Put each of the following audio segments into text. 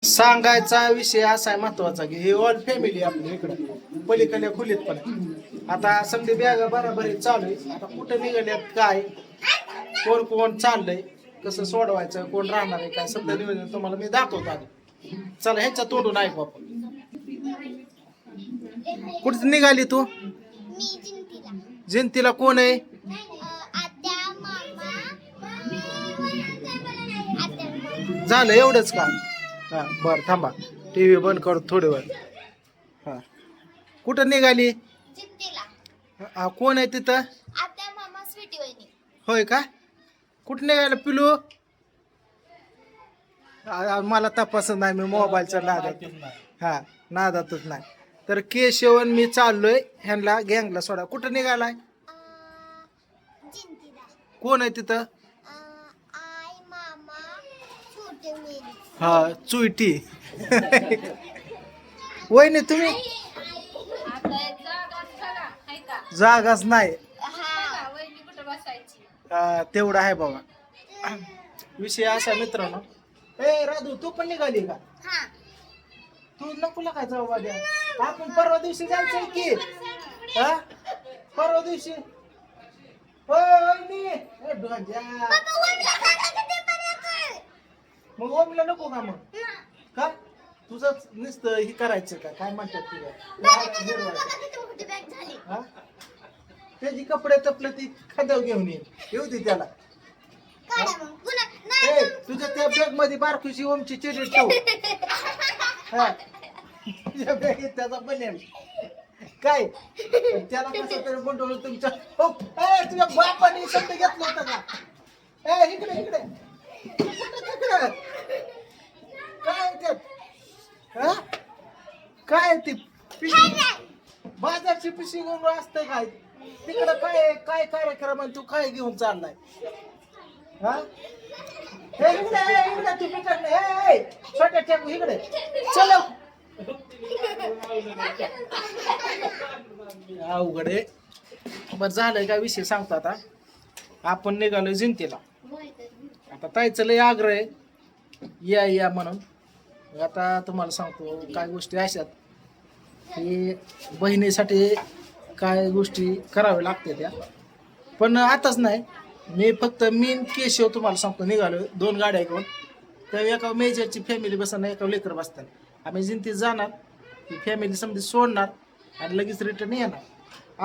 सांगायचा विषय असा आहे महत्वाचा की हे ऑल फॅमिली आपली इकडं पलीकडल्या खोलीत पण आहे. आता समधी बॅगा बराबरी चालू आहे. आता कुठं निघाल्यात काय कोण कोण चाललंय कसं सोडवायचं कोण राहणार आहे काय समजा नियोजन तुम्हाला मी दाखवतो आधी. चला ह्याच्या तोडून ऐकू आपण. कुठं निघाली तू? जयंतीला कोण आहे? झालं एवढंच का? हा बर थांबा टीव्ही बंद कर थोडी वेळ. हा कुठं निघाली? कोण आहे तिथं? होय का? कुठं निघालं पिलू? मला तपासत नाही मी मोबाईलच्या नादात. हा नादातच नाही. तर केशवन मी चाललोय ह्यांना गँगला सोडा. कुठं निघालाय? कोण आहे तिथं? हा चुईटी. वहिनी तुम्ही? जागाच नाही. तेवढं आहे बाबा. विषय असा मित्रांनो. ए राधू तू पण निघाली का? तू नको काय जाऊ द्या. आपण परवा दिवशी जायचंय की हा परवा दिवशी. मग ओमला नको का मग? का तुझंच नुसतं हे करायचं का काय म्हणतात तुला? त्याची कपडे तपले ती खाद्यावर घेऊन येऊ दे त्याला. तुझ्या त्या बॅग मध्ये बारकुशी ओमची चिडी ठेव. तुझ्या बॅगेत त्याचा बनेल काय त्याला कसं तरी गुंडवलं तुमच्या. तुझ्या बापाने शब्द घेतला होता का? इकडे इकडे काय त्यात? काय ती बाजारची पिशी घेऊन असतं काय तिकडं? काय काय कार्यक्रम आहे तू काय घेऊन चाललाय? हा इकडे तू बिकडे छोट्या टेकू इकडे चलो. अवघड आहे. बरं झालंय काय विषय सांगतो. आता आपण निघालोय जिंतीला. आता ताईचं लय आग्रह आहे या या म्हणून. आता तुम्हाला सांगतो काय गोष्टी अशात की बहिणीसाठी काय गोष्टी कराव्या लागतात त्या. पण आताच नाही मी फक्त मीन केशव तुम्हाला सांगतो निघालो 2 गाड्या घेऊन. तर एका मेजरची फॅमिली बसणार एका लेकर बसतात. आम्ही जिंतीत जाणार ती फॅमिली समजी सोडणार आणि लगेच रिटर्न येणार.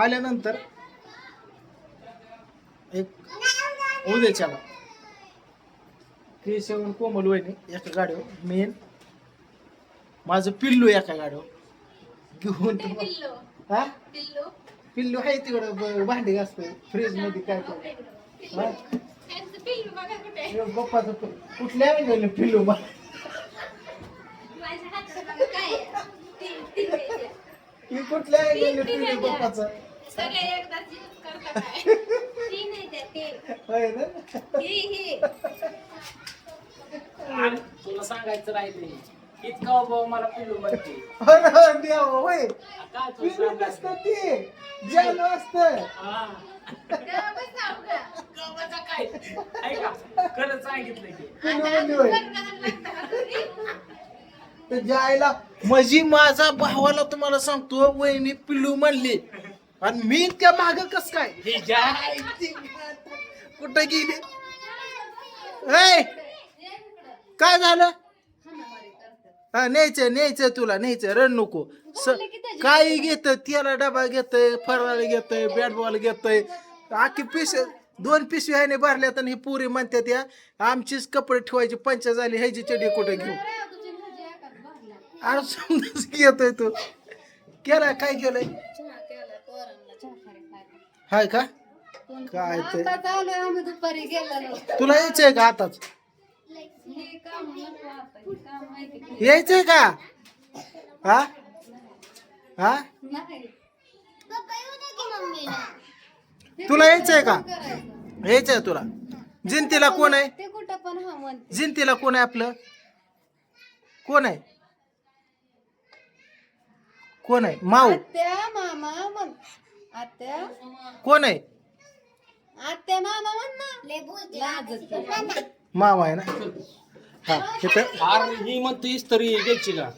आल्यानंतर एक उद्याच्याला केशव कोमल वहिनी एका गाडीवर मेन माझं पिल्लू एका गाडीवर घेऊन. हा पिल्लू आहे तिकडं भांडी घासतोय फ्रीज मध्ये काय बाप्पाचं कुठल्या गेलं पिल्लू मग कुठल्या गेलं पिल्लू बाप्पाचं तुला सांगायचं राहिले इतका बाबा मला पिल्लू म्हणते. होय पिल्लू नसतं ते जालू असतं. काय ऐका खरंच सांगितलं की त्याच्या आईला म्हणजे माझा भावाला तुम्हाला सांगतो वहिनी पिल्लू म्हणली आणि मी त्या माग कस काय कुठं गेली? काय झालं? हा न्यायचं तुला न्यायचं रन नको. काही घेत त्याला डबा घेतय फराळ घेतय बॅट बॉल घेतय आखी पिशवी 2 पिशवी ह्याने भरल्यात आणि ही पुरी म्हणतात या आमचीच कपडे ठेवायची पंचा झाली ह्याची चडी कुठे घेऊ. अरे समजाच घेतोय तू केला काय केलंय? हाय का काय ते तुला यायचंय का आताच? यायचंय का? हा हा तुला यायचंय का? यायचंय तुला? जिंतीला कोण आहे? जिंतीला कोण आहे आपलं? कोण आहे? कोण आहे? माऊ कोण आहे? मामा आहे ना. हा तिथं अरे ही म्हणतो इस्त्री द्यायची का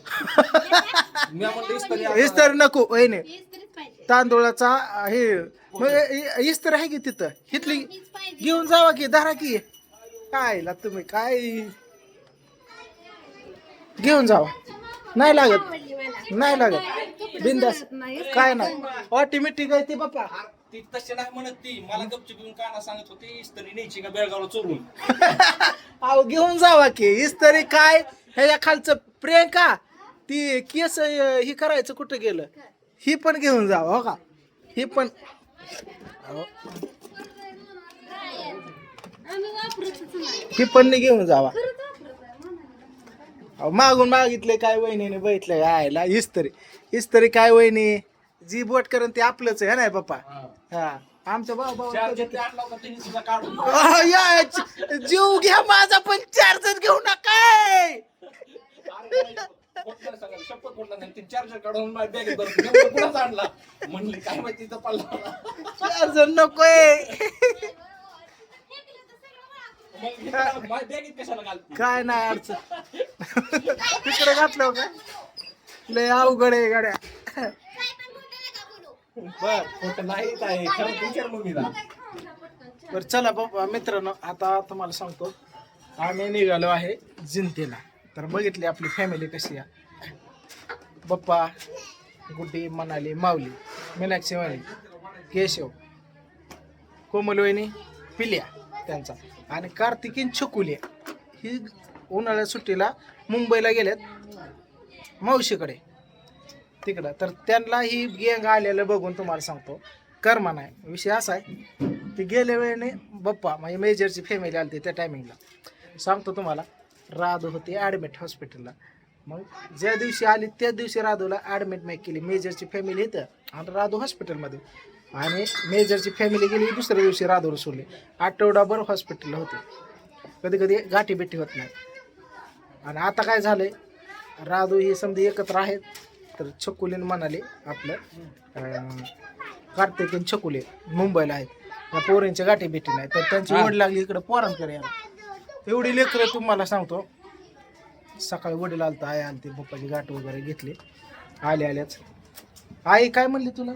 मी म्हणतो इस्त्री इस्तर नको वहिनी तांदूळाचा हे इस्तर आहे की तिथं हिथली घेऊन जावा की धरा की काय ला तुम्ही काय घेऊन जावा नाही लागत नाही लागत बिंदास काय नाही ऑटोमॅटिक आहे ते बाप्पा ती तशी नाही म्हणत ती मला गपचूप येऊन काना सांगत होती इस्त्री न्यायची का बेळगावला चोरून अहो घेऊन जावा की इस्तरी काय ह्याच्या खालचं प्रियंका ती केस ही करायचं कुठं गेलं ही पण घेऊन जावा हो का ही पण अहो, ही पण नाही घेऊन जावा अहो, मागून मागितले काय वहिनीने बघितलं यायला इस्तरी इस्तरी काय वहिनी जी बोट करून ते आपलंच आहे ना पप्पा हा आमच्या भाऊ चार घेतले आणला होता तिने सुद्धा काढून जीव घ्या माझा पण चार्जर घेऊ नका शपथ म्हटलं नाही ते चार्जर काढून माझ्या बॅगेत भरून कुणाच आणला म्हणले काय माहिती तिथं पडला चार्जर नकोय माझ्या बॅगेत कशाला घालते काय नाही अडचण तिकडे घातलं का लय अवघड आहे गाड्या बर खोटं नाहीच आहे खरं विचार मग मी बरं चला बाबा मित्रांनो आता तुम्हाला सांगतो आम्ही निघालो आहे जिंतीला तर बघितली आपली फॅमिली कशी आहे पप्पा गुड्डी मनाली माऊली मीनाक्षी वाणी केशव कोमलवहिनी पिल्या त्यांचा आणि कार्तिकीन छकुल्या ही उन्हाळ्या सुट्टीला मुंबईला गेल्यात मावशीकडे तिकडं तर त्यांना ही गँग आलेलं बघून तुम्हाला सांगतो कर्मा नाही विषय असा आहे ती गेल्या वेळेने बाप्पा म्हणजे मेजरची फॅमिली आली त्या टायमिंगला सांगतो तुम्हाला राधू होती ॲडमिट हॉस्पिटलला मग ज्या दिवशी आली त्या दिवशी राधूला ॲडमिट नाही केली मेजरची फॅमिली इथं आणि राधू हॉस्पिटलमध्ये आणि मेजरची फॅमिली गेली दुसऱ्या दिवशी राधूला सोडली आठवडाभर हॉस्पिटलला होते कधी कधी गाठी बिठी होत नाही आणि आता काय झालंय राधू ही समजा एकत्र आहेत तर छकुलीन म्हणाले आपलं कार्तिकीन छकुले मुंबईला आहेत या पोरींच्या गाठी भेटी नाही तर त्यांची ओढ लागली इकडं पोरांकडे यायला एवढी लेकरं तुम्हाला सांगतो सकाळी वडील आलता आई आलती पप्पाची गाठ वगैरे घेतली आल्याच आई काय म्हणली तुला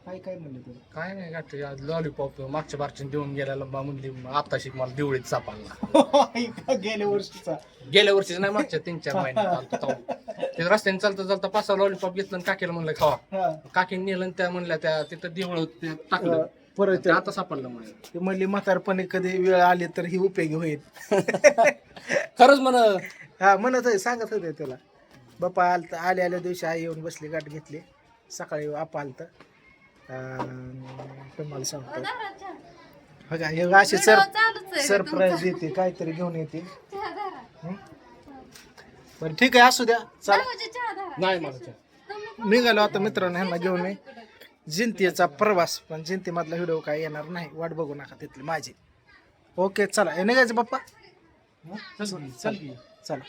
आई काय म्हणली तुला काय नाही गाठी लॉलीपॉप मागच्या बारच्या देऊन गेल्याला म्हणली आता शिक मला दिवळीत सापडला गेल्या वर्षीचा गेल्या वर्षीच नाही मागच्या 3-4 महिन्यात ते रस्त्याने चालता चालता 5-6 लॉलीपॉप घेतलं आणि काकीला म्हणलं खावा काकीने नेलं आणि त्या म्हणल्या त्या तिथं दिवळ टाकलं परत ते आता सापडलं म्हणे ते म्हणली म्हातारपणे कधी वेळ आली तर ही उपयोगी होईल खरंच म्हण हा म्हणत आहे सांगत होते त्याला बाप्पा आलत आल्या दिवशी आई येऊन बसली गाठ घेतली सकाळी आपा आलत तुम्हाला सांगतो हो का हे असे सरप्राईज देते काहीतरी घेऊन येते बरं ठीक आहे असू द्या चला नाही मला निघालो आता मित्रांनो ह्यांना घेऊन मी जिंतीचा प्रवास पण जिंतीमधला व्हिडिओ काय येणार नाही वाट बघू नका तिथली माझी ओके चला हे निघायचं बाप्पा चल चला